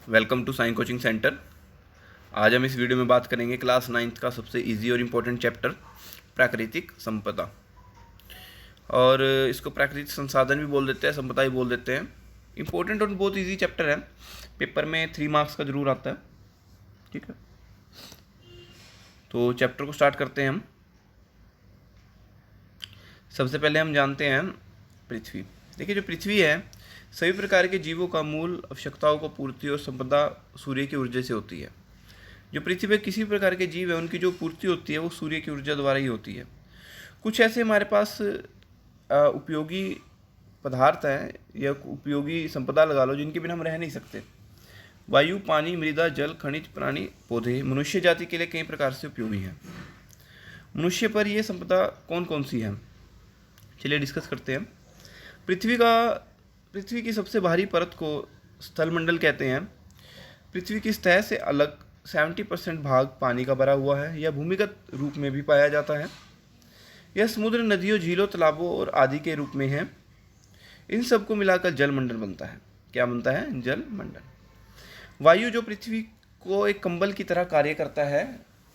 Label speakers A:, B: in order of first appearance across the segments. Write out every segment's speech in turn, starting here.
A: Welcome to science coaching centre. आज हम इस वीडियो में बात करेंगे क्लास 9th का सबसे इजी और इम्पोर्टेंट चैप्टर प्राकृतिक संपदा। और इसको प्राकृतिक संसाधन भी बोल देते हैं, संपदा भी बोल देते हैं। इम्पोर्टेंट और बहुत इजी चैप्टर है, पेपर में 3 मार्क्स का जरूर आता है। ठीक है, तो चैप्टर को स्टार्ट करते हैं हम। सबसे पहले हम जानते हैं पृथ्वी। देखिए, जो पृथ्वी है सभी प्रकार के जीवों का मूल आवश्यकताओं को पूर्ति और संपदा सूर्य की ऊर्जा से होती है। जो पृथ्वी पर किसी प्रकार के जीव है उनकी जो पूर्ति होती है वो सूर्य की ऊर्जा द्वारा ही होती है। कुछ ऐसे हमारे पास उपयोगी पदार्थ हैं या उपयोगी संपदा लगा लो जिनके बिना हम रह नहीं सकते। वायु, पानी, मृदा, जल, खनिज, प्राणी, पौधे मनुष्य जाति के लिए कई प्रकार से उपयोगी हैं। मनुष्य पर ये संपदा कौन कौन सी है, चलिए डिस्कस करते हैं। पृथ्वी की सबसे भारी परत को स्थलमंडल कहते हैं। पृथ्वी की सतह से अलग 70% भाग पानी का भरा हुआ है। यह भूमिगत रूप में भी पाया जाता है। यह समुद्र, नदियों, झीलों, तालाबों और आदि के रूप में है। इन सब को मिलाकर जलमंडल बनता है। क्या बनता है? जलमंडल। वायु जो पृथ्वी को एक कंबल की तरह कार्य करता है,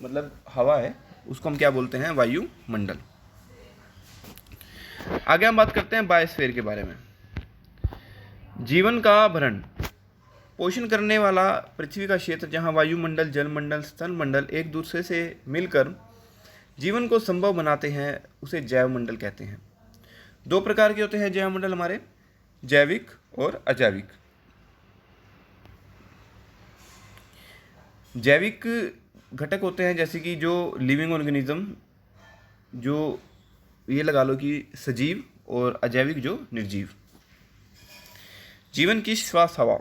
A: मतलब हवा है, उसको हम क्या बोलते हैं? वायुमंडल। आगे हम बात करते हैं बायोस्फीयर के बारे में। जीवन का भरण पोषण करने वाला पृथ्वी का क्षेत्र जहां वायुमंडल, जलमंडल, स्थलमंडल एक दूसरे से मिलकर जीवन को संभव बनाते हैं उसे जैवमंडल कहते हैं। 2 प्रकार के होते हैं जैवमंडल हमारे, जैविक और अजैविक। जैविक घटक होते हैं जैसे कि जो लिविंग ऑर्गेनिज्म, जो ये लगा लो कि सजीव, और अजैविक जो निर्जीव। जीवन की श्वास हवा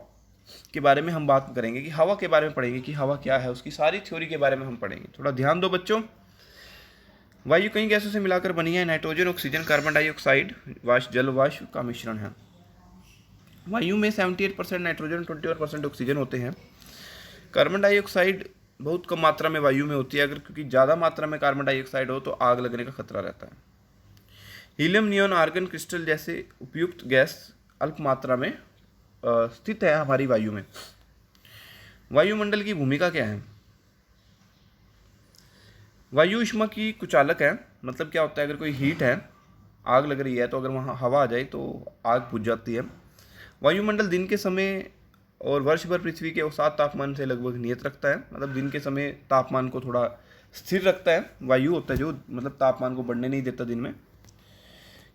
A: के बारे में हम बात करेंगे कि हवा के बारे में पढ़ेंगे कि हवा क्या है, उसकी सारी थ्योरी के बारे में हम पढ़ेंगे। थोड़ा ध्यान दो बच्चों। वायु कई गैसों से मिलाकर बनी है। नाइट्रोजन, ऑक्सीजन, कार्बन डाइऑक्साइड, जल वाष्प का मिश्रण है। वायु में 78% नाइट्रोजन, 21% ऑक्सीजन होते हैं। कार्बन डाइऑक्साइड बहुत कम मात्रा में वायु में होती है, अगर क्योंकि ज़्यादा मात्रा में कार्बन डाइऑक्साइड हो तो आग लगने का खतरा रहता है। हीलियम, नियॉन, आर्गन, क्रिस्टल जैसे उपयुक्त गैस अल्प मात्रा में स्थित है हमारी वायु में। वायुमंडल की भूमिका क्या है? वायु ऊष्मा की कुचालक है। मतलब क्या होता है, अगर कोई हीट है, आग लग रही है, तो अगर वहाँ हवा आ जाए तो आग बुझ जाती है। वायुमंडल दिन के समय और वर्ष भर पृथ्वी के औसत तापमान से लगभग नियत रखता है। मतलब दिन के समय तापमान को थोड़ा स्थिर रखता है। वायु होता है जो मतलब तापमान को बढ़ने नहीं देता दिन में।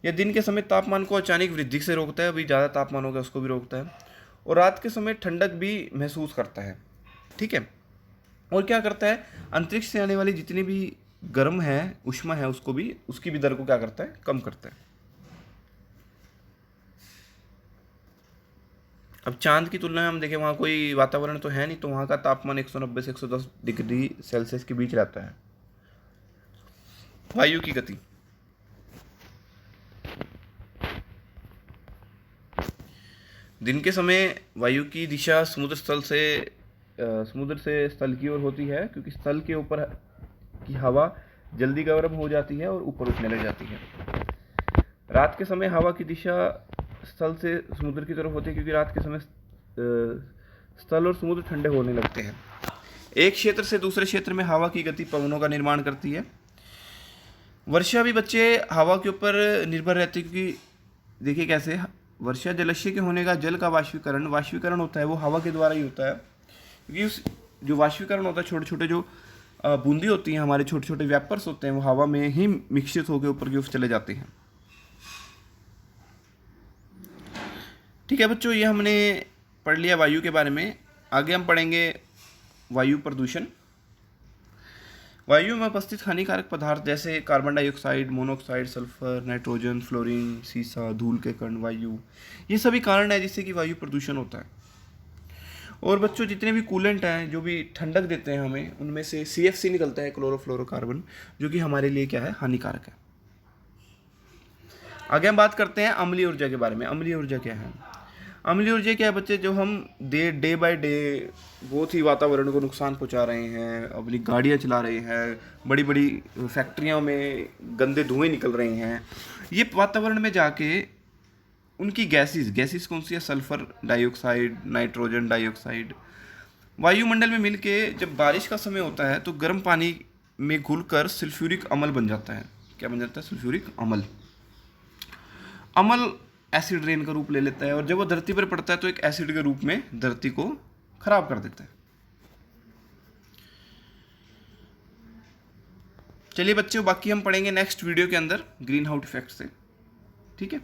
A: यह दिन के समय तापमान को अचानक वृद्धि से रोकता है, अभी ज़्यादा तापमान होगा उसको भी रोकता है। और रात के समय ठंडक भी महसूस करता है। ठीक है, और क्या करता है, अंतरिक्ष से आने वाली जितनी भी गर्म है ऊष्मा है उसको भी, उसकी भी दर को क्या करता है? कम करता है। अब चांद की तुलना में हम देखें, वहाँ कोई वातावरण तो है नहीं, तो वहाँ का तापमान 190 से 110 डिग्री सेल्सियस के बीच रहता है। वायु की गति। दिन के समय वायु की दिशा समुद्र से स्थल की ओर होती है, क्योंकि स्थल के ऊपर की हवा जल्दी गर्म हो जाती है और ऊपर उठने लग जाती है। रात के समय हवा की दिशा स्थल से समुद्र की तरफ होती है, क्योंकि रात के समय स्थल और समुद्र ठंडे होने लगते हैं। एक क्षेत्र से दूसरे क्षेत्र में हवा की गति पवनों का निर्माण करती है। वर्षा भी बच्चे हवा के ऊपर निर्भर रहती है, क्योंकि देखिए कैसे, वर्षा जलाशय के होने का जल का वाष्पीकरण होता है, वो हवा के द्वारा ही होता है। क्योंकि उस जो वाष्पीकरण होता है, छोटे छोटे जो बूंदी होती हैं, हमारे छोटे छोटे वेपर्स होते हैं, वो हवा में ही मिश्रित होकर ऊपर की ओर चले जाते हैं। ठीक है बच्चों, ये हमने पढ़ लिया वायु के बारे में। आगे हम पढ़ेंगे वायु प्रदूषण। वायु में उपस्थित हानिकारक पदार्थ जैसे carbon dioxide, monoxide, sulphur, nitrogen, fluorine, सीसा, धूल के कण, वायु, ये सभी कारण है जिससे कि वायु प्रदूषण होता है। और बच्चों, जितने भी कूलेंट हैं जो भी ठंडक देते हैं हमें, उनमें से CFC निकलता है, क्लोरोफ्लोरोकार्बन, जो कि हमारे लिए क्या है? हानिकारक है। आगे हम बात करते हैं अम्लीय ऊर्जा के बारे में। अम्लीय ऊर्जा क्या है? अम्लीय ऊर्जा क्या है बच्चे? जो हम डे बाय डे बहुत ही वातावरण को नुकसान पहुंचा रहे हैं, अपनी गाड़ियां चला रहे हैं, बड़ी बड़ी फैक्ट्रियों में गंदे धुएं निकल रहे हैं, ये वातावरण में जाके उनकी गैसेस कौन सी है? सल्फर डाइऑक्साइड, नाइट्रोजन डाइऑक्साइड, वायुमंडल में मिलके जब बारिश का समय होता है तो गर्म पानी में घुलकर सल्फ्यूरिक अम्ल बन जाता है। क्या बन जाता है? सल्फ्यूरिक अम्ल। अम्ल एसिड रेन का रूप ले लेता है और जब वो धरती पर पड़ता है तो एक एसिड के रूप में धरती को खराब कर देता है। चलिए बच्चों, बाकी हम पढ़ेंगे नेक्स्ट वीडियो के अंदर ग्रीन हाउस इफेक्ट से। ठीक है।